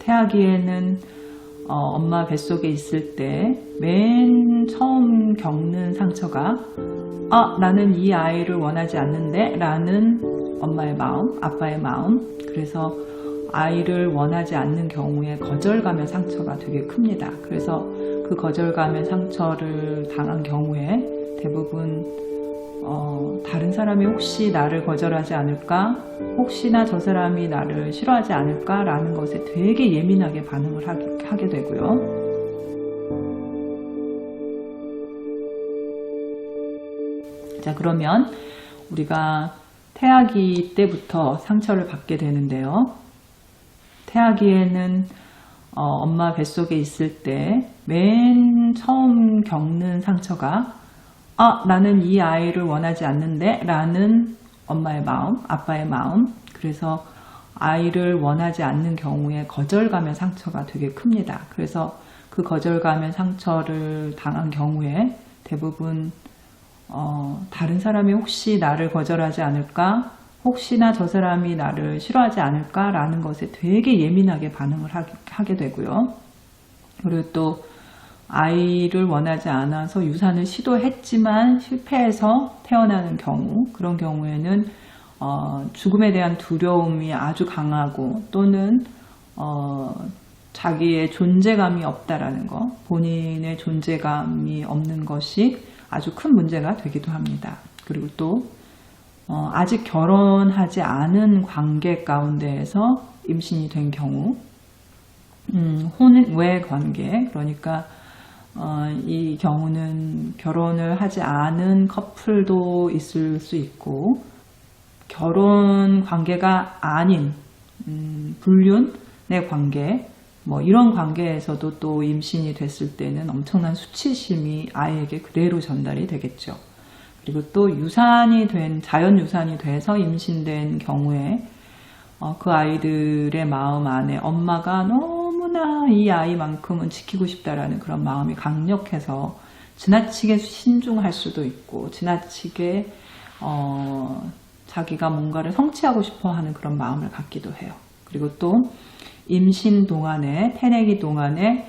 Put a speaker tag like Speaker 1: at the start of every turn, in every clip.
Speaker 1: 태아기에는 엄마 뱃속에 있을 때 맨 처음 겪는 상처가 나는 이 아이를 원하지 않는데 라는 엄마의 마음, 아빠의 마음. 그래서 아이를 원하지 않는 경우에 거절감의 상처가 되게 큽니다. 그래서 그 거절감의 상처를 당한 경우에 대부분 다른 사람이 혹시 나를 거절하지 않을까? 혹시나 저 사람이 나를 싫어하지 않을까? 라는 것에 되게 예민하게 반응을 하게 되고요. 자, 그러면 우리가 태아기 때부터 상처를 받게 되는데요. 태아기에는 엄마 뱃속에 있을 때 맨 처음 겪는 상처가 나는 이 아이를 원하지 않는데 라는 엄마의 마음, 아빠의 마음. 그래서 아이를 원하지 않는 경우에 거절감의 상처가 되게 큽니다. 그래서 그 거절감의 상처를 당한 경우에 대부분 다른 사람이 혹시 나를 거절하지 않을까? 혹시나 저 사람이 나를 싫어하지 않을까? 라는 것에 되게 예민하게 반응을 하게 되고요. 그리고 또 아이를 원하지 않아서 유산을 시도했지만 실패해서 태어나는 경우, 그런 경우에는 죽음에 대한 두려움이 아주 강하고 또는 자기의 존재감이 없다라는 거, 본인의 존재감이 없는 것이 아주 큰 문제가 되기도 합니다. 그리고 또 아직 결혼하지 않은 관계 가운데에서 임신이 된 경우, 혼외 관계, 그러니까 이 경우는 결혼을 하지 않은 커플도 있을 수 있고 결혼 관계가 아닌 불륜의 관계, 이런 관계에서도 또 임신이 됐을 때는 엄청난 수치심이 아이에게 그대로 전달이 되겠죠. 그리고 또 자연 유산이 돼서 임신된 경우에 그 아이들의 마음 안에 엄마가 너무나 이 아이만큼은 지키고 싶다라는 그런 마음이 강력해서 지나치게 신중할 수도 있고 지나치게 자기가 뭔가를 성취하고 싶어 하는 그런 마음을 갖기도 해요. 그리고 또 임신 동안에, 태내기 동안에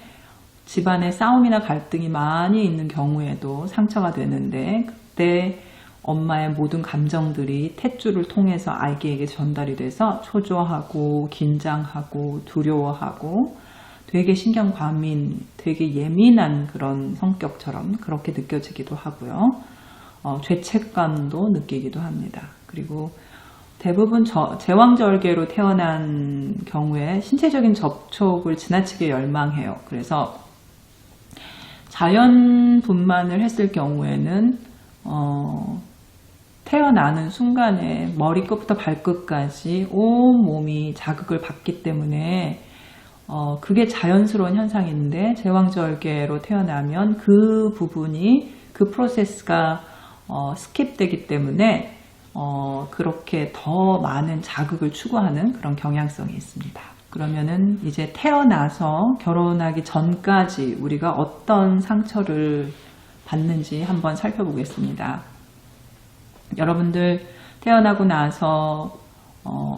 Speaker 1: 집안에 싸움이나 갈등이 많이 있는 경우에도 상처가 되는데 그때 엄마의 모든 감정들이 탯줄을 통해서 아기에게 전달이 돼서 초조하고 긴장하고 두려워하고 되게 신경과민, 되게 예민한 그런 성격처럼 그렇게 느껴지기도 하고요. 죄책감도 느끼기도 합니다. 그리고 대부분 제왕절개로 태어난 경우에 신체적인 접촉을 지나치게 열망해요. 그래서 자연 분만을 했을 경우에는 태어나는 순간에 머리끝부터 발끝까지 온 몸이 자극을 받기 때문에 그게 자연스러운 현상인데 제왕절개로 태어나면 그 부분이, 그 프로세스가 스킵되기 때문에 그렇게 더 많은 자극을 추구하는 그런 경향성이 있습니다. 그러면은 이제 태어나서 결혼하기 전까지 우리가 어떤 상처를 받는지 한번 살펴보겠습니다. 여러분들 태어나고 나서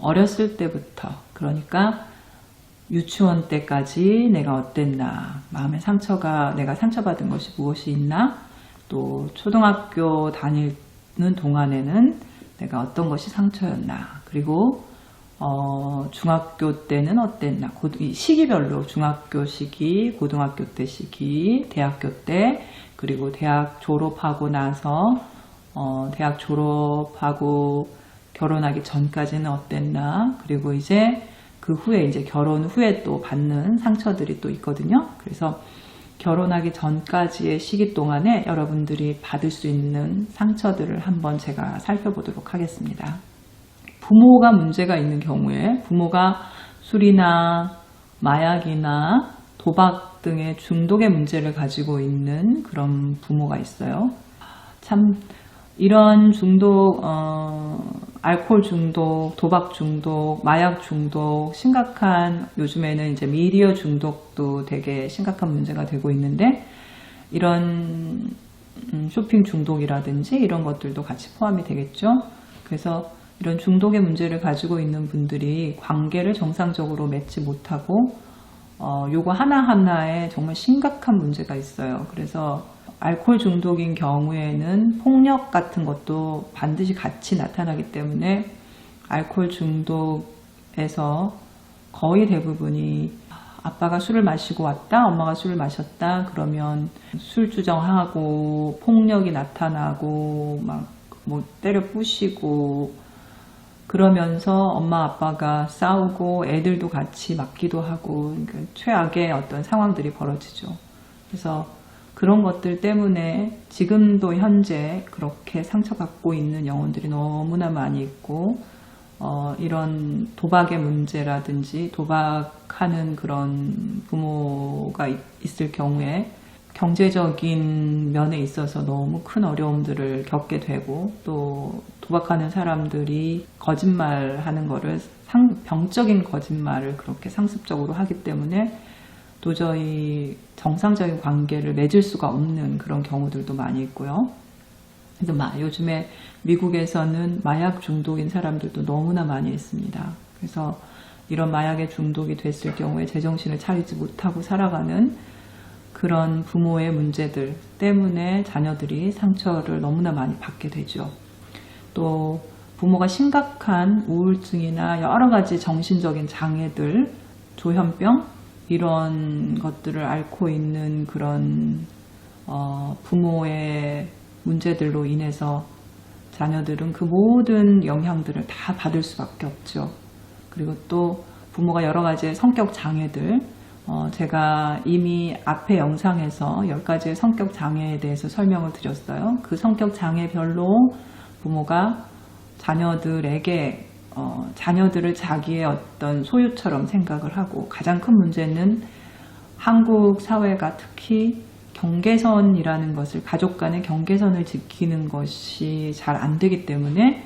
Speaker 1: 어렸을 때부터, 그러니까 유치원 때까지 내가 어땠나, 마음의 상처가, 내가 상처받은 것이 무엇이 있나, 또 초등학교 다니는 동안에는 내가 어떤 것이 상처였나, 그리고 중학교 때는 어땠나, 시기별로 중학교 시기, 고등학교 때 시기, 대학교 때, 그리고 대학 졸업하고 나서 대학 졸업하고 결혼하기 전까지는 어땠나, 그리고 이제 그 후에 이제 결혼 후에 또 받는 상처들이 또 있거든요. 그래서 결혼하기 전까지의 시기 동안에 여러분들이 받을 수 있는 상처들을 한번 제가 살펴보도록 하겠습니다. 부모가 문제가 있는 경우에, 부모가 술이나 마약이나 도박 등의 중독의 문제를 가지고 있는 그런 부모가 있어요. 참 이런 중독, 알코올 중독, 도박 중독, 마약 중독, 심각한, 요즘에는 이제 미디어 중독도 되게 심각한 문제가 되고 있는데, 이런 쇼핑 중독이라든지 이런 것들도 같이 포함이 되겠죠. 그래서 이런 중독의 문제를 가지고 있는 분들이 관계를 정상적으로 맺지 못하고 요거 하나하나에 정말 심각한 문제가 있어요. 그래서 알코올 중독인 경우에는 폭력 같은 것도 반드시 같이 나타나기 때문에 알코올 중독에서 거의 대부분이 아빠가 술을 마시고 왔다, 엄마가 술을 마셨다, 그러면 술주정하고 폭력이 나타나고 막 뭐 때려 부시고 그러면서 엄마 아빠가 싸우고 애들도 같이 맞기도 하고 그러니까 최악의 어떤 상황들이 벌어지죠. 그래서 그런 것들 때문에 지금도 현재 그렇게 상처받고 있는 영혼들이 너무나 많이 있고 이런 도박의 문제라든지 도박하는 그런 부모가 있을 경우에 경제적인 면에 있어서 너무 큰 어려움들을 겪게 되고 또 도박하는 사람들이 거짓말하는 거를 병적인 거짓말을 그렇게 상습적으로 하기 때문에 도저히 정상적인 관계를 맺을 수가 없는 그런 경우들도 많이 있고요. 그래서 요즘에 미국에서는 마약 중독인 사람들도 너무나 많이 있습니다. 그래서 이런 마약에 중독이 됐을 경우에 제정신을 차리지 못하고 살아가는 그런 부모의 문제들 때문에 자녀들이 상처를 너무나 많이 받게 되죠. 또 부모가 심각한 우울증이나 여러 가지 정신적인 장애들, 조현병 이런 것들을 앓고 있는 그런 부모의 문제들로 인해서 자녀들은 그 모든 영향들을 다 받을 수밖에 없죠. 그리고 또 부모가 여러 가지의 성격 장애들, 제가 이미 앞에 영상에서 10가지의 성격 장애에 대해서 설명을 드렸어요. 그 성격 장애별로 부모가 자녀들에게 자녀들을 자기의 어떤 소유처럼 생각을 하고 가장 큰 문제는 한국 사회가 특히 경계선이라는 것을 가족 간의 경계선을 지키는 것이 잘 안 되기 때문에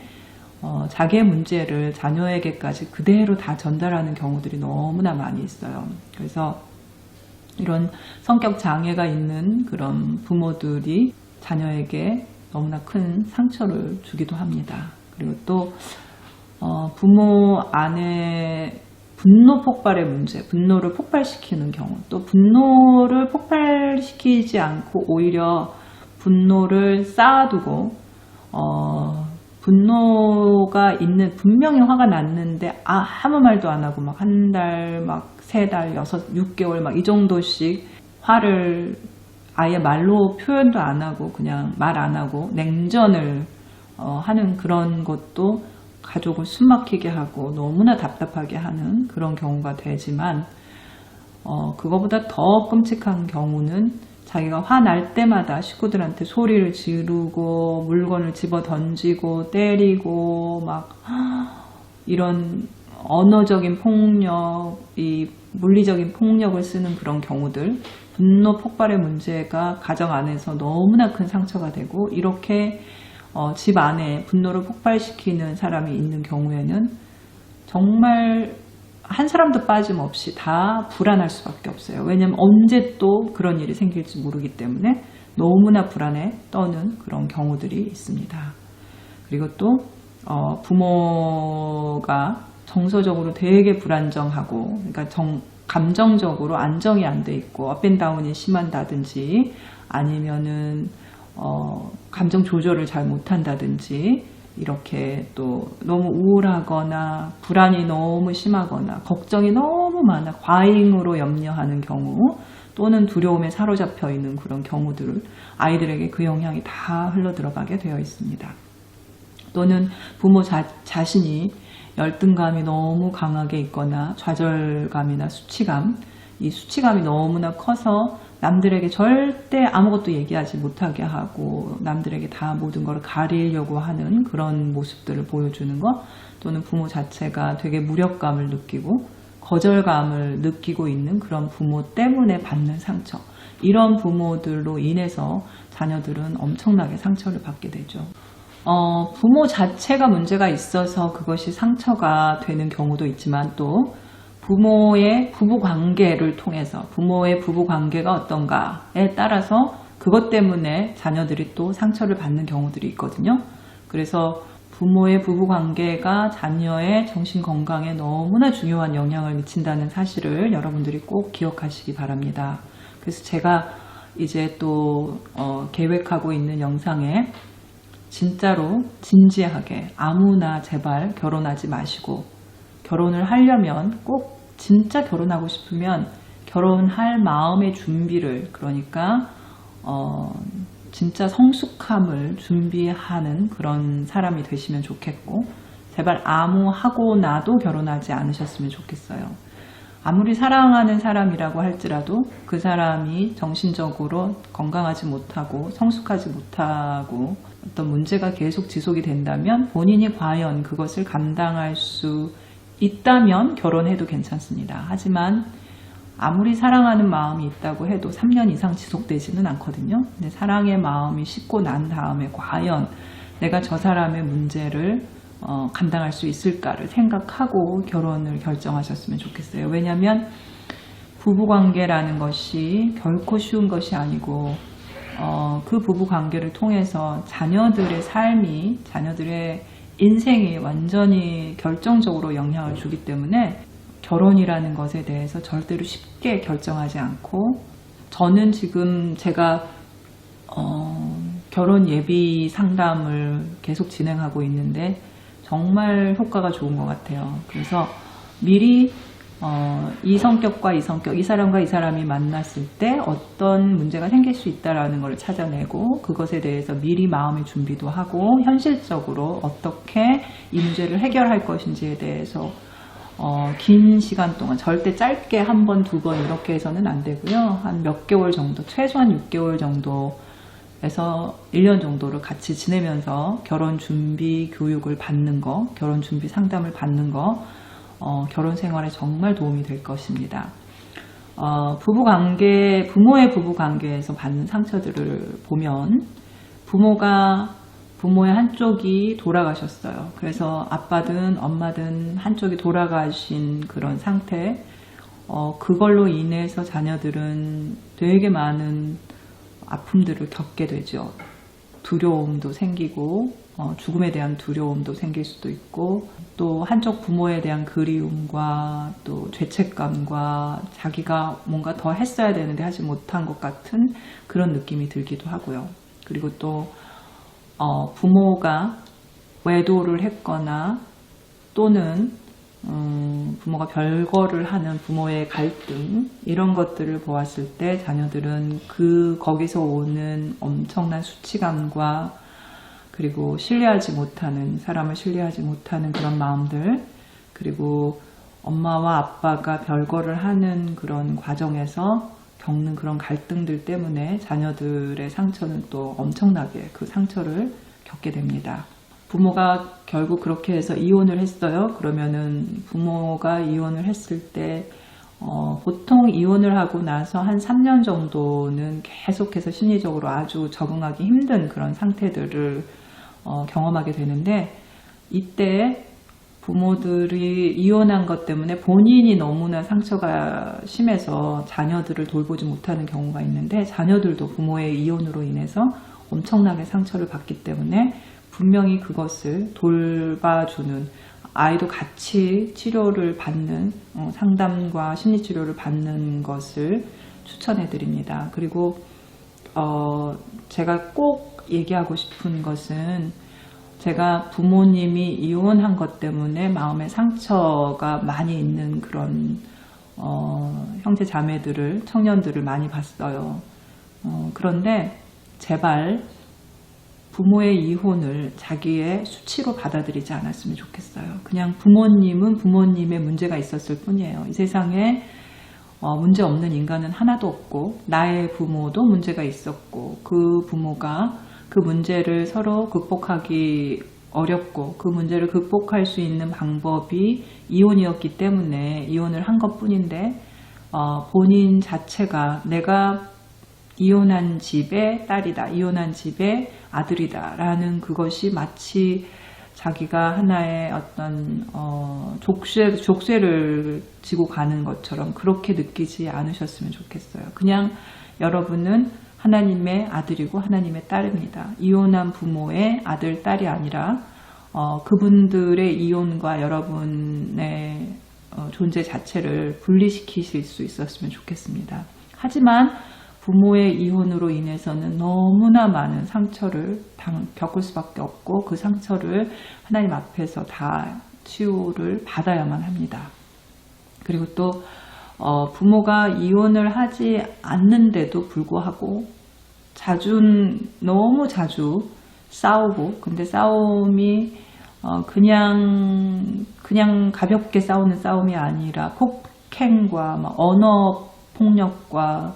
Speaker 1: 자기의 문제를 자녀에게까지 그대로 다 전달하는 경우들이 너무나 많이 있어요. 그래서 이런 성격 장애가 있는 그런 부모들이 자녀에게 너무나 큰 상처를 주기도 합니다. 그리고 또 부모 안에 분노 폭발의 문제, 분노를 폭발시키는 경우, 또 분노를 폭발시키지 않고 오히려 분노를 쌓아두고 분노가 있는 분명히 화가 났는데 아무 말도 안 하고 막 한 달, 막 3달, 6개월 막 이 정도씩 화를 아예 말로 표현도 안 하고 그냥 말 안 하고 냉전을 하는 그런 것도 가족을 숨막히게 하고 너무나 답답하게 하는 그런 경우가 되지만 그거보다 더 끔찍한 경우는 자기가 화날 때마다 식구들한테 소리를 지르고 물건을 집어 던지고 때리고 막 이런 언어적인 폭력, 이 물리적인 폭력을 쓰는 그런 경우들, 분노 폭발의 문제가 가정 안에서 너무나 큰 상처가 되고 이렇게 집 안에 분노를 폭발시키는 사람이 있는 경우에는 정말 한 사람도 빠짐없이 다 불안할 수밖에 없어요. 왜냐하면 언제 또 그런 일이 생길지 모르기 때문에 너무나 불안에 떠는 그런 경우들이 있습니다. 그리고 또 부모가 정서적으로 되게 불안정하고 그러니까 감정적으로 안정이 안 돼 있고 업앤다운이 심한다든지 아니면은 감정 조절을 잘 못한다든지 이렇게 또 너무 우울하거나 불안이 너무 심하거나 걱정이 너무 많아 과잉으로 염려하는 경우 또는 두려움에 사로잡혀 있는 그런 경우들을 아이들에게 그 영향이 다 흘러들어가게 되어 있습니다. 또는 부모 자신이 열등감이 너무 강하게 있거나 좌절감이나 수치감, 이 수치감이 너무나 커서 남들에게 절대 아무것도 얘기하지 못하게 하고 남들에게 다 모든 걸 가리려고 하는 그런 모습들을 보여주는 것, 또는 부모 자체가 되게 무력감을 느끼고 거절감을 느끼고 있는 그런 부모 때문에 받는 상처, 이런 부모들로 인해서 자녀들은 엄청나게 상처를 받게 되죠. 부모 자체가 문제가 있어서 그것이 상처가 되는 경우도 있지만 또 부모의 부부관계를 통해서 부모의 부부관계가 어떤가에 따라서 그것 때문에 자녀들이 또 상처를 받는 경우들이 있거든요. 그래서 부모의 부부관계가 자녀의 정신건강에 너무나 중요한 영향을 미친다는 사실을 여러분들이 꼭 기억하시기 바랍니다. 그래서 제가 이제 또 계획하고 있는 영상에 진짜로 진지하게 아무나 제발 결혼하지 마시고, 결혼을 하려면 꼭 진짜 결혼하고 싶으면 결혼할 마음의 준비를, 그러니까 진짜 성숙함을 준비하는 그런 사람이 되시면 좋겠고, 제발 아무 하고 나도 결혼하지 않으셨으면 좋겠어요. 아무리 사랑하는 사람이라고 할지라도 그 사람이 정신적으로 건강하지 못하고 성숙하지 못하고 어떤 문제가 계속 지속이 된다면 본인이 과연 그것을 감당할 수 있다면 결혼해도 괜찮습니다. 하지만 아무리 사랑하는 마음이 있다고 해도 3년 이상 지속되지는 않거든요. 근데 사랑의 마음이 식고 난 다음에 과연 내가 저 사람의 문제를 감당할 수 있을까를 생각하고 결혼을 결정하셨으면 좋겠어요. 왜냐하면 부부관계라는 것이 결코 쉬운 것이 아니고 그 부부관계를 통해서 자녀들의 삶이, 자녀들의 인생이 완전히 결정적으로 영향을 주기 때문에 결혼이라는 것에 대해서 절대로 쉽게 결정하지 않고, 저는 지금 제가 결혼 예비 상담을 계속 진행하고 있는데 정말 효과가 좋은 것 같아요. 그래서 미리 이 성격과 이 성격, 이 사람과 이 사람이 만났을 때 어떤 문제가 생길 수 있다라는 걸 찾아내고 그것에 대해서 미리 마음의 준비도 하고 현실적으로 어떻게 이 문제를 해결할 것인지에 대해서 긴 시간 동안, 절대 짧게 한 번, 두 번 이렇게 해서는 안 되고요. 한 몇 개월 정도, 최소한 6개월 정도에서 1년 정도를 같이 지내면서 결혼 준비 교육을 받는 거, 결혼 준비 상담을 받는 거, 결혼 생활에 정말 도움이 될 것입니다. 부모의 부부관계에서 받는 상처들을 보면 부모의 한쪽이 돌아가셨어요. 그래서 아빠든 엄마든 한쪽이 돌아가신 그런 상태, 그걸로 인해서 자녀들은 되게 많은 아픔들을 겪게 되죠. 두려움도 생기고 죽음에 대한 두려움도 생길 수도 있고, 또 한쪽 부모에 대한 그리움과 또 죄책감과 자기가 뭔가 더 했어야 되는데 하지 못한 것 같은 그런 느낌이 들기도 하고요. 그리고 또 부모가 외도를 했거나 또는 부모가 별거를 하는 부모의 갈등, 이런 것들을 보았을 때 자녀들은 거기서 오는 엄청난 수치감과 그리고 사람을 신뢰하지 못하는 그런 마음들, 그리고 엄마와 아빠가 별거를 하는 그런 과정에서 겪는 그런 갈등들 때문에 자녀들의 상처는 또 엄청나게 그 상처를 겪게 됩니다. 부모가 결국 그렇게 해서 이혼을 했어요. 그러면은 부모가 이혼을 했을 때 보통 이혼을 하고 나서 한 3년 정도는 계속해서 심리적으로 아주 적응하기 힘든 그런 상태들을 경험하게 되는데, 이때 부모들이 이혼한 것 때문에 본인이 너무나 상처가 심해서 자녀들을 돌보지 못하는 경우가 있는데, 자녀들도 부모의 이혼으로 인해서 엄청나게 상처를 받기 때문에 분명히 그것을 돌봐주는, 아이도 같이 치료를 받는, 상담과 심리치료를 받는 것을 추천해 드립니다. 그리고 제가 꼭 얘기하고 싶은 것은, 제가 부모님이 이혼한 것 때문에 마음의 상처가 많이 있는 그런 형제 자매들을, 청년들을 많이 봤어요. 그런데 제발 부모의 이혼을 자기의 수치로 받아들이지 않았으면 좋겠어요. 그냥 부모님은 부모님의 문제가 있었을 뿐이에요. 이 세상에 문제 없는 인간은 하나도 없고, 나의 부모도 문제가 있었고, 그 부모가 그 문제를 서로 극복하기 어렵고 그 문제를 극복할 수 있는 방법이 이혼이었기 때문에 이혼을 한 것뿐인데, 본인 자체가 내가 이혼한 집의 딸이다, 이혼한 집의 아들이다 라는 그것이 마치 자기가 하나의 어떤 족쇄를 지고 가는 것처럼 그렇게 느끼지 않으셨으면 좋겠어요. 그냥 여러분은 하나님의 아들이고 하나님의 딸입니다. 이혼한 부모의 아들, 딸이 아니라 그분들의 이혼과 여러분의 존재 자체를 분리시키실 수 있었으면 좋겠습니다. 하지만 부모의 이혼으로 인해서는 너무나 많은 상처를 겪을 수밖에 없고 그 상처를 하나님 앞에서 다 치유를 받아야만 합니다. 그리고 또 부모가 이혼을 하지 않는데도 불구하고 너무 자주 싸우고, 근데 싸움이 그냥 가볍게 싸우는 싸움이 아니라 폭행과 언어 폭력과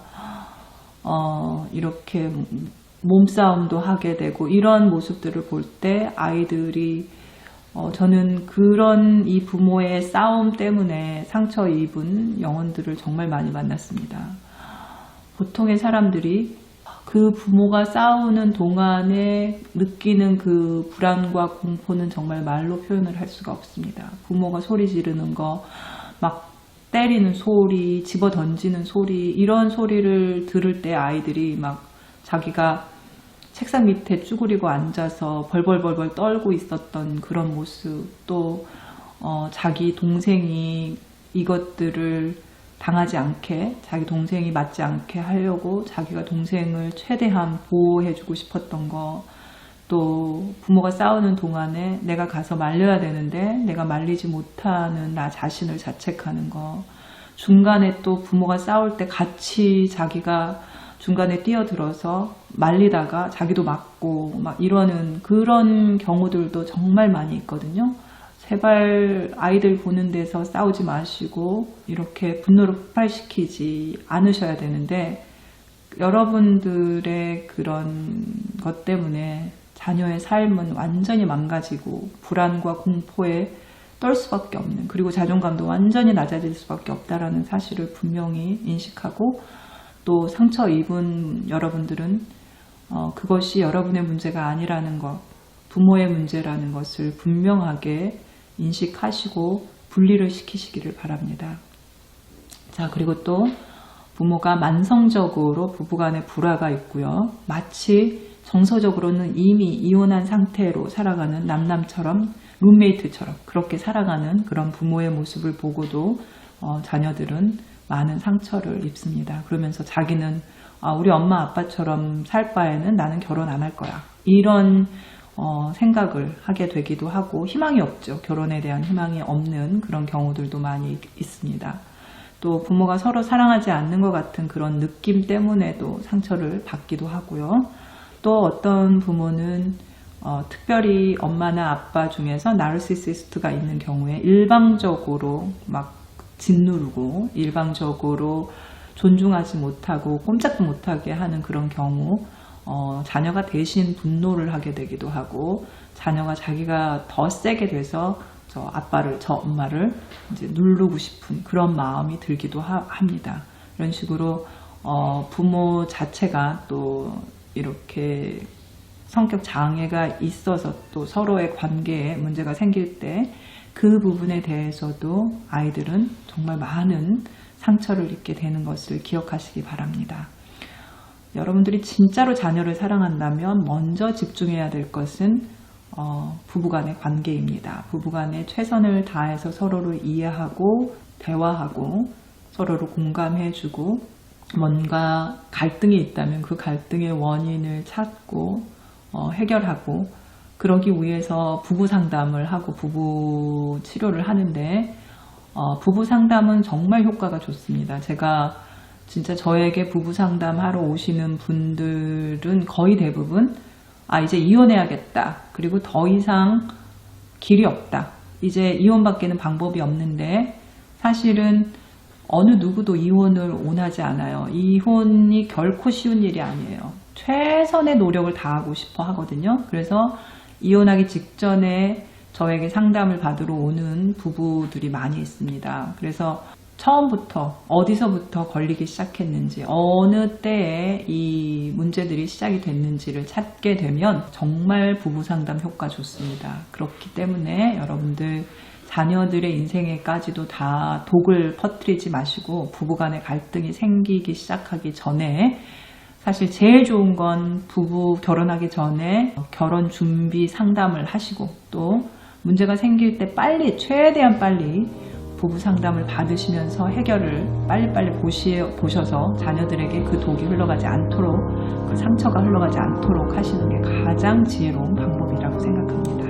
Speaker 1: 이렇게 몸싸움도 하게 되고, 이런 모습들을 볼 때 아이들이 저는 그런 이 부모의 싸움 때문에 상처 입은 영혼들을 정말 많이 만났습니다. 보통의 사람들이 그 부모가 싸우는 동안에 느끼는 그 불안과 공포는 정말 말로 표현을 할 수가 없습니다. 부모가 소리 지르는 거, 막 때리는 소리, 집어 던지는 소리, 이런 소리를 들을 때 아이들이 막 자기가 책상 밑에 쭈그리고 앉아서 벌벌벌벌 떨고 있었던 그런 모습, 또 자기 동생이 이것들을 당하지 않게, 자기 동생이 맞지 않게 하려고 자기가 동생을 최대한 보호해주고 싶었던 거, 또 부모가 싸우는 동안에 내가 가서 말려야 되는데 내가 말리지 못하는 나 자신을 자책하는 거, 중간에 또 부모가 싸울 때 같이 자기가 중간에 뛰어들어서 말리다가 자기도 맞고 막 이러는 그런 경우들도 정말 많이 있거든요. 제발 아이들 보는 데서 싸우지 마시고 이렇게 분노를 폭발시키지 않으셔야 되는데, 여러분들의 그런 것 때문에 자녀의 삶은 완전히 망가지고 불안과 공포에 떨 수밖에 없는, 그리고 자존감도 완전히 낮아질 수밖에 없다라는 사실을 분명히 인식하고, 또 상처 입은 여러분들은 그것이 여러분의 문제가 아니라는 것, 부모의 문제라는 것을 분명하게 인식하시고 분리를 시키시기를 바랍니다. 자, 그리고 또 부모가 만성적으로 부부간의 불화가 있고요. 마치 정서적으로는 이미 이혼한 상태로 살아가는 남남처럼, 룸메이트처럼 그렇게 살아가는 그런 부모의 모습을 보고도 자녀들은 많은 상처를 입습니다. 그러면서 자기는 우리 엄마 아빠처럼 살 바에는 나는 결혼 안 할 거야, 이런 생각을 하게 되기도 하고, 희망이 없죠. 결혼에 대한 희망이 없는 그런 경우들도 많이 있습니다. 또 부모가 서로 사랑하지 않는 것 같은 그런 느낌 때문에도 상처를 받기도 하고요. 또 어떤 부모는 특별히 엄마나 아빠 중에서 나르시시스트가 있는 경우에 일방적으로 막 짓누르고 일방적으로 존중하지 못하고 꼼짝도 못하게 하는 그런 경우, 자녀가 대신 분노를 하게 되기도 하고, 자녀가 자기가 더 세게 돼서 저 엄마를 이제 누르고 싶은 그런 마음이 들기도 합니다. 이런 식으로 부모 자체가 또 이렇게 성격 장애가 있어서 또 서로의 관계에 문제가 생길 때 그 부분에 대해서도 아이들은 정말 많은 상처를 입게 되는 것을 기억하시기 바랍니다. 여러분들이 진짜로 자녀를 사랑한다면 먼저 집중해야 될 것은 부부간의 관계입니다. 부부간에 최선을 다해서 서로를 이해하고 대화하고 서로를 공감해주고, 뭔가 갈등이 있다면 그 갈등의 원인을 찾고 해결하고, 그러기 위해서 부부 상담을 하고 부부 치료를 하는데, 부부 상담은 정말 효과가 좋습니다. 제가 진짜 저에게 부부 상담하러 오시는 분들은 거의 대부분 이제 이혼해야겠다, 그리고 더 이상 길이 없다, 이제 이혼밖에는 방법이 없는데, 사실은 어느 누구도 이혼을 원하지 않아요. 이혼이 결코 쉬운 일이 아니에요. 최선의 노력을 다하고 싶어 하거든요. 그래서 이혼하기 직전에 저에게 상담을 받으러 오는 부부들이 많이 있습니다. 그래서 처음부터 어디서부터 걸리기 시작했는지, 어느 때에 이 문제들이 시작이 됐는지를 찾게 되면 정말 부부 상담 효과 좋습니다. 그렇기 때문에 여러분들 자녀들의 인생에까지도 다 독을 퍼뜨리지 마시고, 부부간의 갈등이 생기기 시작하기 전에, 사실 제일 좋은 건 부부 결혼하기 전에 결혼 준비 상담을 하시고, 또 문제가 생길 때 빨리, 최대한 빨리 부부 상담을 받으시면서 해결을 빨리빨리 보셔서 자녀들에게 그 독이 흘러가지 않도록, 그 상처가 흘러가지 않도록 하시는 게 가장 지혜로운 방법이라고 생각합니다.